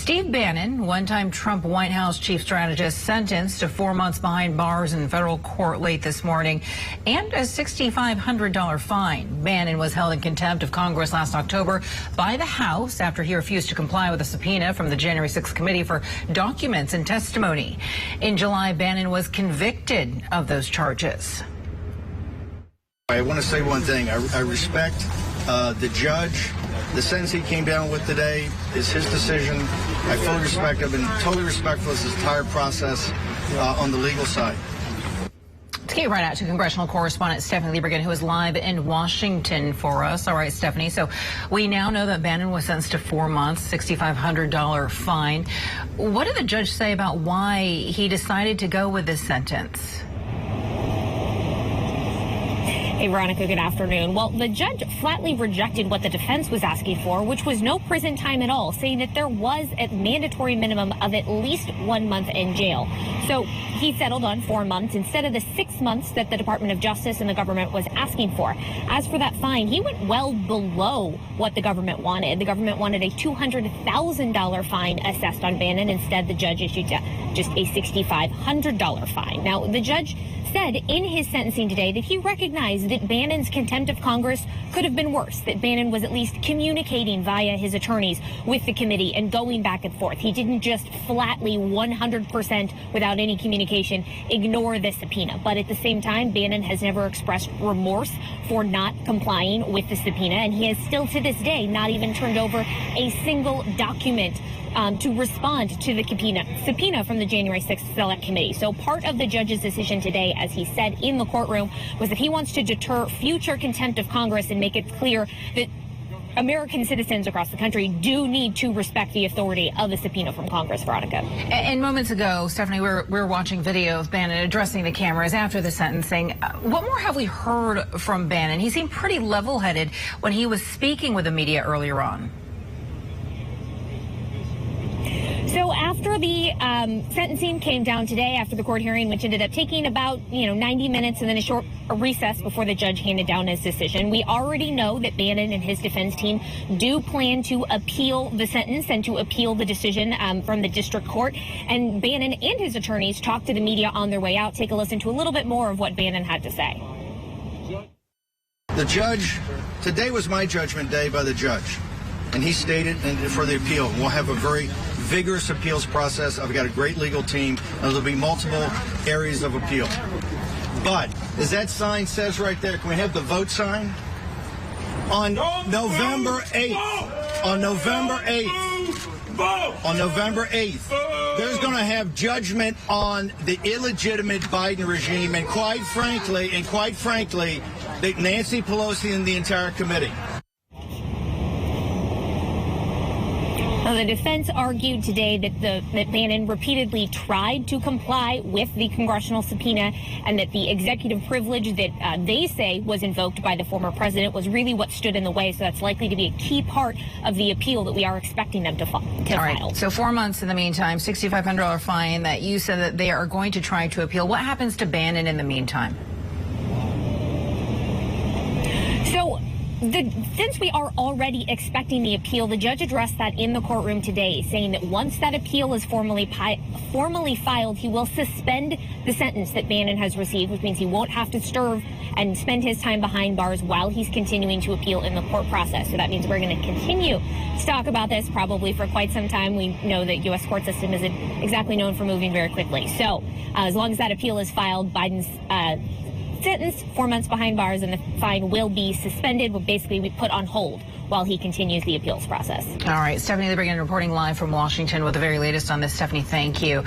Steve Bannon, one-time Trump White House chief strategist, sentenced to 4 months behind bars in federal court late this morning and a $6,500 fine. Bannon was held in contempt of Congress last October by the House after he refused to comply with a subpoena from the January 6th committee for documents and testimony. In July, Bannon was convicted of those charges. I want to say one thing. I respect the judge. The sentence he came down with today is his decision. I fully respect. I've been totally respectful of this entire process on the legal side. Let's get right out to congressional correspondent Stephanie Liebergen, who is live in Washington for us. All right, Stephanie. So we now know that Bannon was sentenced to 4 months, $6,500 fine. What did the judge say about why he decided to go with this sentence? Hey, Veronica, good afternoon. Well, the judge flatly rejected what the defense was asking for, which was no prison time at all, saying that there was a mandatory minimum of at least 1 month in jail. So he settled on 4 months instead of the 6 months that the Department of Justice and the government was asking for. As for that fine, he went well below what the government wanted. The government wanted a $200,000 fine assessed on Bannon. Instead, the judge issued just a $6,500 fine. Now, the judge said in his sentencing today that he recognized that Bannon's contempt of Congress could have been worse, that Bannon was at least communicating via his attorneys with the committee and going back and forth. He didn't just flatly 100% without any communication ignore the subpoena. But at the same time, Bannon has never expressed remorse for not complying with the subpoena, and he has still to this day not even turned over a single document to respond to the subpoena from the January 6th Select Committee. So part of the judge's decision today, as he said in the courtroom, was that he wants to deter future contempt of Congress and make it clear that American citizens across the country do need to respect the authority of the subpoena from Congress, Veronica. And moments ago, Stephanie, we were watching video of Bannon addressing the cameras after the sentencing. What more have we heard from Bannon? He seemed pretty level-headed when he was speaking with the media earlier on. So after the sentencing came down today, after the court hearing, which ended up taking about 90 minutes and then a short recess before the judge handed down his decision, we already know that Bannon and his defense team do plan to appeal the sentence and to appeal the decision from the district court. And Bannon and his attorneys talked to the media on their way out. Take a listen to a little bit more of what Bannon had to say. The judge, today was my judgment day by the judge. And he stated for the appeal, we'll have a very vigorous appeals process. I've got a great legal team, and there'll be multiple areas of appeal. But, as that sign says right there, can we have the vote sign? On November 8th, on November 8th, there's going to have judgment on the illegitimate Biden regime, and quite frankly, that Nancy Pelosi and the entire committee. Now, the defense argued today that Bannon repeatedly tried to comply with the congressional subpoena and that the executive privilege that they say was invoked by the former president was really what stood in the way. So that's likely to be a key part of the appeal that we are expecting them to file. All right. So 4 months in the meantime, $6,500 fine that you said that they are going to try to appeal. What happens to Bannon in the meantime? So since we are already expecting the appeal, the judge addressed that in the courtroom today, saying that once that appeal is formally filed, he will suspend the sentence that Bannon has received, which means he won't have to serve and spend his time behind bars while he's continuing to appeal in the court process. So that means we're going to continue to talk about this probably for quite some time. We know that U.S. court system isn't exactly known for moving very quickly. So as long as that appeal is filed, Biden's sentence, 4 months behind bars, and the fine will be suspended, will basically be put on hold while he continues the appeals process. All right, Stephanie Liebergen reporting live from Washington with the very latest on this. Stephanie, thank you.